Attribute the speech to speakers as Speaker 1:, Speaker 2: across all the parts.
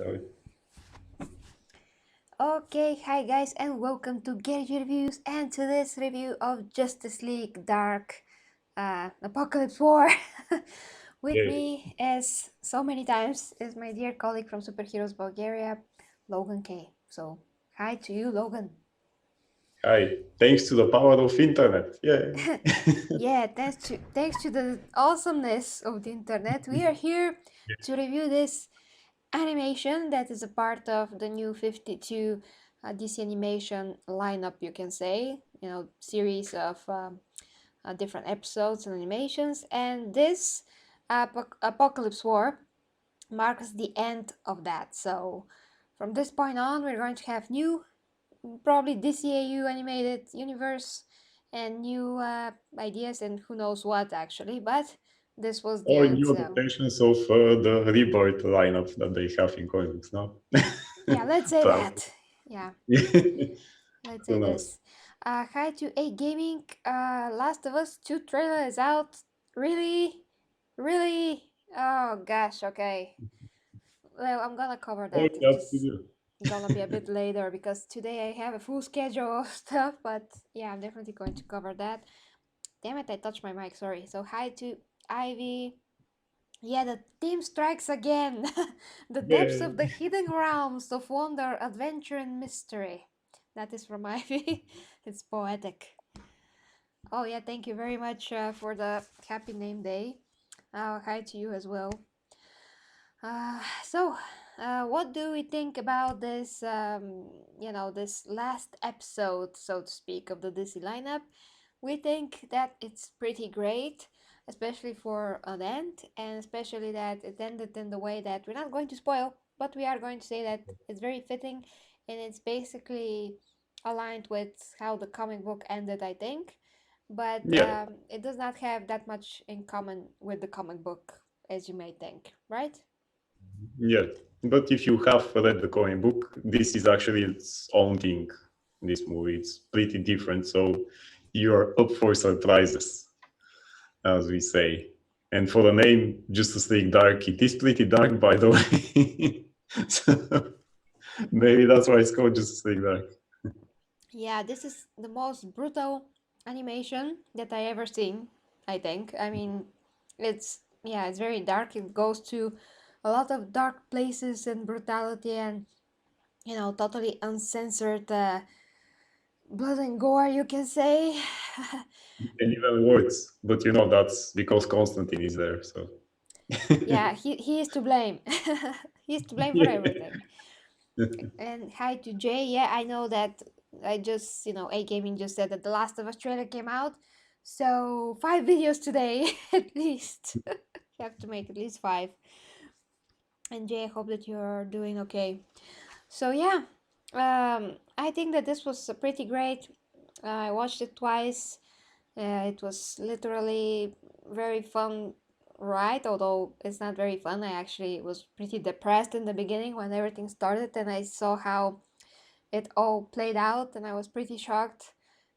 Speaker 1: Uh,
Speaker 2: Okay, hi guys, and welcome to Gary Reviews and to this review of Justice League Dark Apocalypse War. With
Speaker 1: Yeah.
Speaker 2: me, as so many times, is my dear colleague from Superheroes Bulgaria, Logan K. So, hi to you, Logan.
Speaker 1: Hi. Thanks to the power of internet. Yeah.
Speaker 2: Yeah, thanks to the awesomeness of the internet, we are here to review this animation that is a part of the new 52 DC animation lineup, you can say, series of different episodes and animations. And this Apocalypse War marks the end of that. So from this point on, we're going to have new, probably DCAU animated universe and new ideas and who knows what actually, but this was the
Speaker 1: Or
Speaker 2: end.
Speaker 1: new
Speaker 2: So
Speaker 1: adaptations of the Rebirth lineup that they have in comics now.
Speaker 2: yeah, let's say
Speaker 1: Probably.
Speaker 2: that. Yeah, let's
Speaker 1: Who
Speaker 2: say
Speaker 1: knows?
Speaker 2: this. Hi to A Gaming. Last of Us 2 trailer is out. Really? Really? Oh gosh, okay. Well, I'm gonna cover
Speaker 1: Oh,
Speaker 2: that. It's
Speaker 1: yes, we
Speaker 2: just
Speaker 1: do.
Speaker 2: gonna be a bit later because today I have a full schedule of stuff, but yeah, I'm definitely going to cover that. Damn it, I touched my mic, sorry. So hi to Ivy. Yeah, the theme strikes again. The depths
Speaker 1: Yeah.
Speaker 2: of the hidden realms of wonder, adventure, and mystery. That is from Ivy. It's poetic. Oh, yeah, thank you very much for the happy name day. Hi to you as well. What do we think about this, this last episode, so to speak, of the DC lineup? We think that it's pretty great, especially for an end, and especially that it ended in the way that we're not going to spoil, but we are going to say that it's very fitting and it's basically aligned with how the comic book ended, I think. But
Speaker 1: Yeah.
Speaker 2: it does not have that much in common with the comic book, as you may think, right?
Speaker 1: Yeah. But if you have read the comic book, this is actually its own thing. This movie, it's pretty different. So you're up for surprises, as we say. And for the name Justice League Dark, it is pretty dark, by the way. So maybe that's why it's called Justice League Dark.
Speaker 2: Yeah, this is the most brutal animation that I ever seen, I think. I mean, it's very dark. It goes to a lot of dark places and brutality and, totally uncensored blood and gore, you can say.
Speaker 1: And even words. But that's because Constantine is there. So
Speaker 2: Yeah, he is to blame. He's to blame for
Speaker 1: yeah.
Speaker 2: everything. And hi to Jay. Yeah, I know that I just, A Gaming just said that the Last of Us trailer came out. So 5 videos today, at least. You have to make at least five. And Jay, I hope that you're doing okay. So yeah, I think that this was pretty great. I watched it twice. It was literally very fun ride, although it's not very fun. I actually was pretty depressed in the beginning when everything started, and I saw how it all played out, and I was pretty shocked.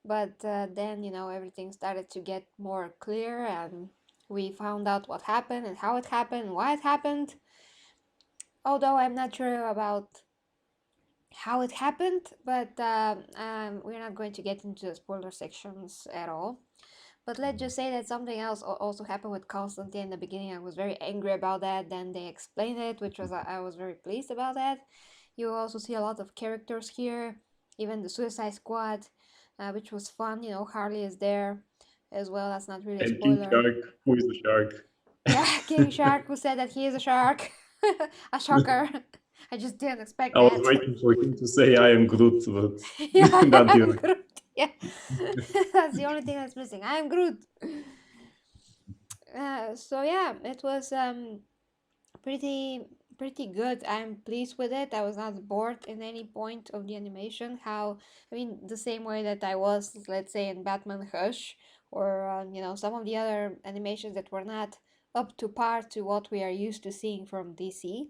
Speaker 2: But then, everything started to get more clear, and we found out what happened and how it happened and why it happened. Although I'm not sure about how it happened, but we're not going to get into the spoiler sections at all. But let's just say that something else also happened with Constantine in the beginning. I was very angry about that. Then they explained it, which was I was very pleased about that. You also see a lot of characters here, even the Suicide Squad, which was fun. Harley is there as well. That's not really a
Speaker 1: And King
Speaker 2: spoiler.
Speaker 1: Shark, who is the shark?
Speaker 2: Yeah, King Shark, who said that he is a shark, a shocker. I just didn't expect
Speaker 1: I was
Speaker 2: that.
Speaker 1: waiting for him to say I am Groot, but
Speaker 2: Yeah,
Speaker 1: that
Speaker 2: I'm
Speaker 1: didn't.
Speaker 2: Groot. Yeah, that's the only thing that's missing. I'm Groot. So yeah, it was pretty pretty good. I'm pleased with it. I was not bored in any point of the animation. The same way that I was, let's say, in Batman Hush, or some of the other animations that were not up to par to what we are used to seeing from DC.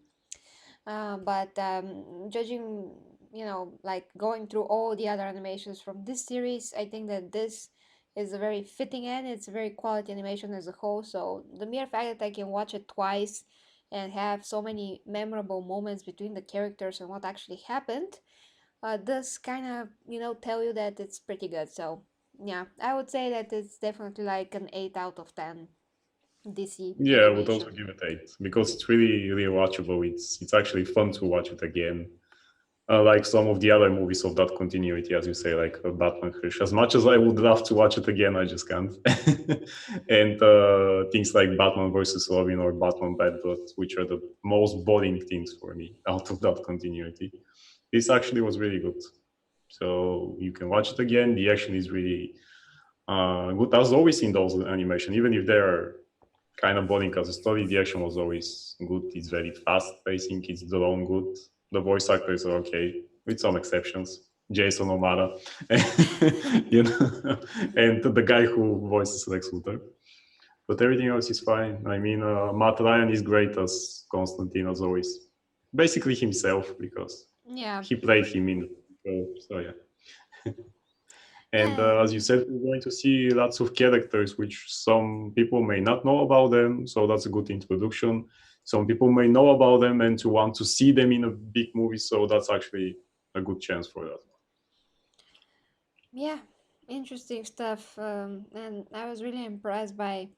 Speaker 2: But judging, like going through all the other animations from this series, I think that this is a very fitting end. It's a very quality animation as a whole. So the mere fact that I can watch it twice and have so many memorable moments between the characters and what actually happened, does kind of, tell you that it's pretty good. So, yeah, I would say that it's definitely like an 8 out of 10 DC
Speaker 1: Yeah, I would also
Speaker 2: animation.
Speaker 1: give it 8 because it's really rewatchable. It's actually fun to watch it again. Like some of the other movies of that continuity, as you say, like Batman Hush. As much as I would love to watch it again, I just can't. And things like Batman versus Robin or Batman Bad Blood, which are the most boring things for me out of that continuity. This actually was really good. So you can watch it again. The action is really good, as always in those animation, even if they're kind of boring as a story. The action was always good. It's very fast pacing. It's drawn good. The voice actors are okay, with some exceptions. Jason O'Mara, you know, and the guy who voices Lex Luthor. But everything else is fine. I mean, Matt Ryan is great as Constantine, as always. Basically himself, because
Speaker 2: Yeah.
Speaker 1: he played him in the show. So yeah. And as you
Speaker 2: And
Speaker 1: said, we're going to see lots of characters which some people may not know about them. So that's a good introduction. Some people may know about them and to want to see them in a big movie. So that's actually a good chance for that.
Speaker 2: yeah, interesting stuff. And I was really impressed by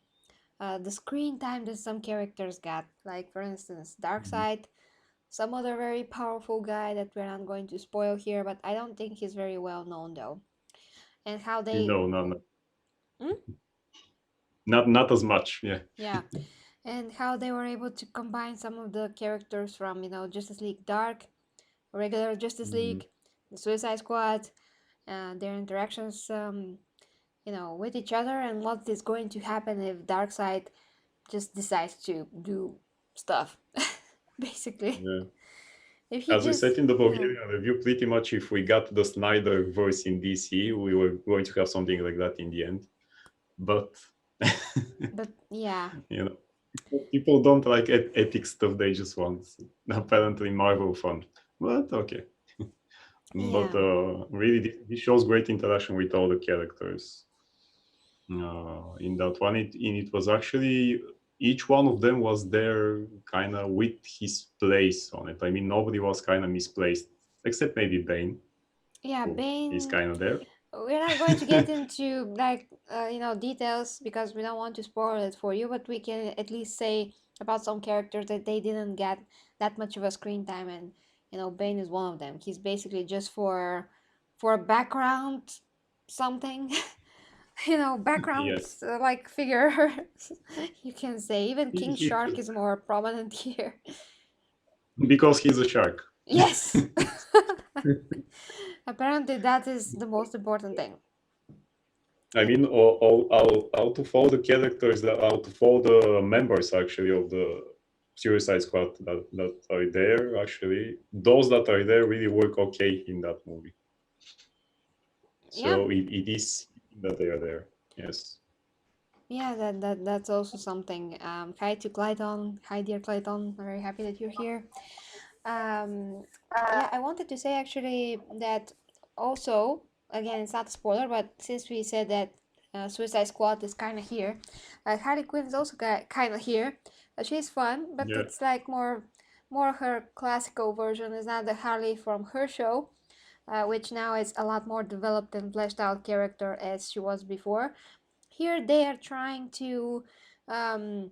Speaker 2: the screen time that some characters got. Like, for instance,
Speaker 1: Mhm.
Speaker 2: Darkseid, some other very powerful guy that we're not going to spoil here, but I don't think he's very well known though. And how they.
Speaker 1: No, no, no,
Speaker 2: Hmm?
Speaker 1: not as much. Yeah.
Speaker 2: Yeah, and how they were able to combine some of the characters from, Justice League Dark, regular Justice
Speaker 1: Mhm.
Speaker 2: League, the Suicide Squad, their interactions, with each other, and what is going to happen if Darkseid just decides to do stuff, basically.
Speaker 1: Yeah.
Speaker 2: If he
Speaker 1: As we said
Speaker 2: just,
Speaker 1: in the Bulgarian review, pretty much if we got the Snyder verse in DC, we were going to have something like that in the end. But
Speaker 2: but yeah,
Speaker 1: you know, people don't like epic stuff. They just want apparently Marvel fun. But okay. But
Speaker 2: yeah,
Speaker 1: really, this shows great interaction with all the characters. In that one, it was actually each one of them was there kind of with his place on it. I mean, nobody was kind of misplaced except maybe Bane,
Speaker 2: yeah,
Speaker 1: who is
Speaker 2: Bane.
Speaker 1: kind of there.
Speaker 2: We're not going to get into like details because we don't want to spoil it for you, but we can at least say about some characters that they didn't get that much of a screen time, and Bane is one of them. He's basically just for a background something, background
Speaker 1: Yes,
Speaker 2: like figure. You can say even
Speaker 1: he,
Speaker 2: King
Speaker 1: he
Speaker 2: Shark is more prominent here.
Speaker 1: because he's a shark.
Speaker 2: Yes. Apparently, that is the most important thing.
Speaker 1: I mean, out of all the characters, out of all the members actually of the Suicide Squad that are there, actually, those that are there really work okay in that movie.
Speaker 2: Yeah.
Speaker 1: So it is that they are there. Yes.
Speaker 2: Yeah, that's also something. Hi to Clayton. Hi, dear Clayton. I'm very happy that you're here. Um, yeah, I wanted to say actually that also, again, it's not a spoiler, but since we said that Suicide Squad is kind of here, Harley Quinn is also kind of here. She's fun, but
Speaker 1: Yeah.
Speaker 2: it's like more her classical version. Is not the Harley from her show, which now is a lot more developed and fleshed out character as she was before. Here they are trying to um,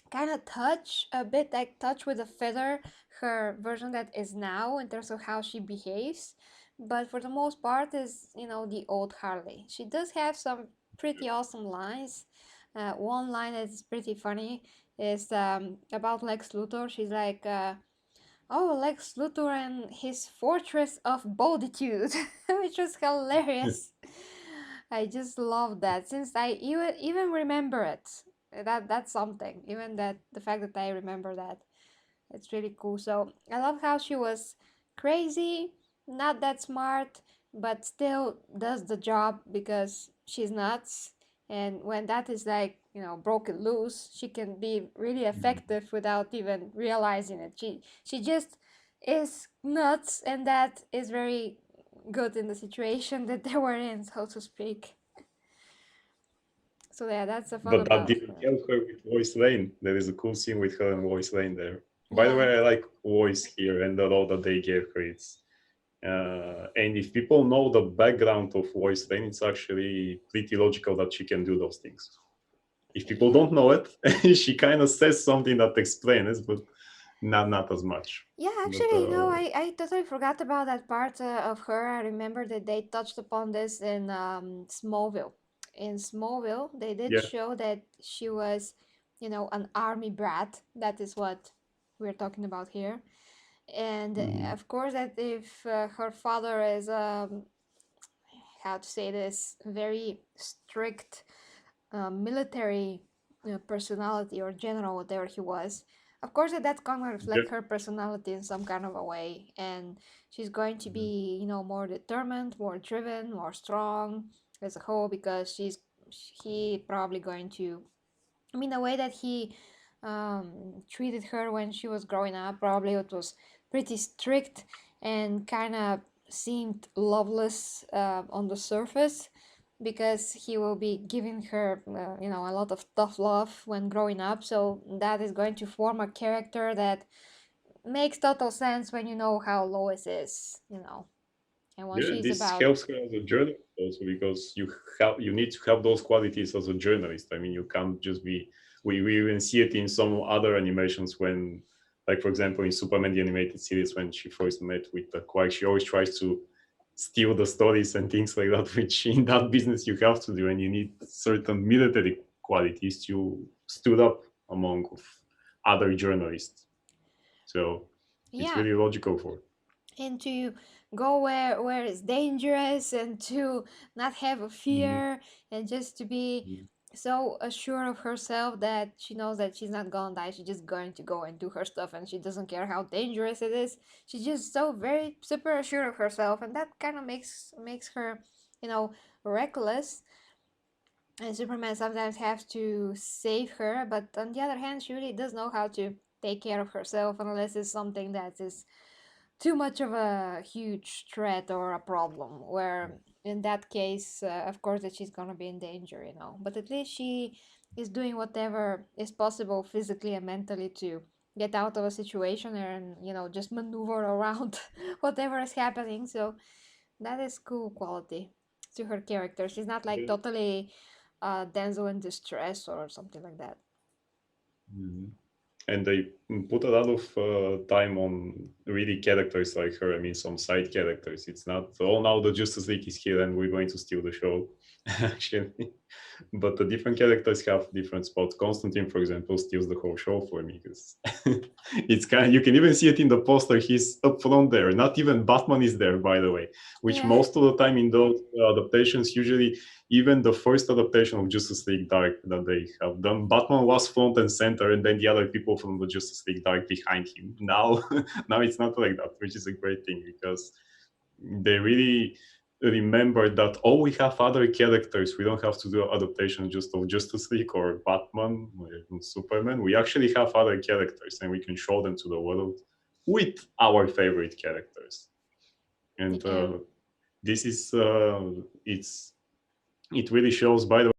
Speaker 2: kind of touch a bit, like touch with a feather her version that is now in terms of how she behaves, but for the most part is the old Harley. She does have some pretty awesome lines. One line that's pretty funny is about Lex Luthor. She's like, "Oh, Lex Luthor and his fortress of bolditude," which was hilarious. I just love that since I even remember it. That's something. Even that the fact that I remember that, it's really cool. So I love how she was crazy, not that smart, but still does the job because she's nuts. And when that is like broken loose, she can be really effective without even realizing it. She just is nuts, and that is very good in the situation that they were in, so to speak. So yeah, that's the fun
Speaker 1: But that
Speaker 2: about
Speaker 1: didn't help her with Lois Lane. There is a cool scene with her and Lois Lane there. By the
Speaker 2: yeah.
Speaker 1: way, I like Lois here and the role that they gave her. And if people know the background of Lois Lane, it's actually pretty logical that she can do those things. If people
Speaker 2: Yeah.
Speaker 1: don't know it, she kind of says something that explains, but not as much.
Speaker 2: Yeah,
Speaker 1: But
Speaker 2: actually, I totally forgot about that part of her. I remember that they touched upon this in Smallville. In Smallville, they did
Speaker 1: yeah,
Speaker 2: show that she was, an army brat. That is what we're talking about here. And
Speaker 1: mhm.
Speaker 2: of course, that if her father is, how to say this, very strict military personality or general, whatever he was, of course that's going to
Speaker 1: Yeah.
Speaker 2: reflect her personality in some kind of a way, and she's going to
Speaker 1: Mhm.
Speaker 2: be, more determined, more driven, more strong as a whole, because he probably going to, I mean, the way that he treated her when she was growing up, probably it was pretty strict and kind of seemed loveless on the surface, because he will be giving her, a lot of tough love when growing up. So that is going to form a character that makes total sense when you know how Lois is, and what
Speaker 1: Yeah,
Speaker 2: she's
Speaker 1: this
Speaker 2: about.
Speaker 1: helps her as a journalist also because you need to have those qualities as a journalist. I mean, you can't just be. We even see it in some other animations when, like for example, in Superman the animated series, when she first met with the Quark, she always tries to steal the stories and things like that. Which in that business you have to do, and you need certain military qualities to stood up among other journalists. So it's
Speaker 2: Yeah,
Speaker 1: really logical for.
Speaker 2: and to go where it's dangerous, and to not have a
Speaker 1: Mhm.
Speaker 2: fear, and just to be
Speaker 1: Mhm.
Speaker 2: so assured of herself that she knows that she's not gonna die. She's just going to go and do her stuff, and she doesn't care how dangerous it is. She's just so very super assured of herself, and that kind of makes her, you know reckless. And Superman sometimes has to save her, but on the other hand, she really does know how to take care of herself, unless it's something that is too much of a huge threat or a problem, where in that case, of course, that she's gonna be in danger, but at least she is doing whatever is possible physically and mentally to get out of a situation, and just maneuver around whatever is happening. So that is cool quality to her character. She's not like totally damsel in distress or something like that.
Speaker 1: Mhm. And they put a lot of time on really characters like her. I mean, some side characters. It's not, oh, now the Justice League is here and we're going to steal the show, actually. But the different characters have different spots. Constantine, for example, steals the whole show for me because it's kind of, you can even see it in the poster. He's up front there. Not even Batman is there, by the way, which
Speaker 2: Yeah.
Speaker 1: most of the time in those adaptations, usually even the first adaptation of Justice League Dark that they have done, Batman was front and center, and then the other people from the Justice League Dark behind him. Now, now it's not like that, which is a great thing because they really remember that, oh, we have other characters. We don't have to do adaptation just of Justice League or Batman or even Superman. We actually have other characters, and we can show them to the world with our favorite characters. And
Speaker 2: Yeah.
Speaker 1: this is it really shows, by the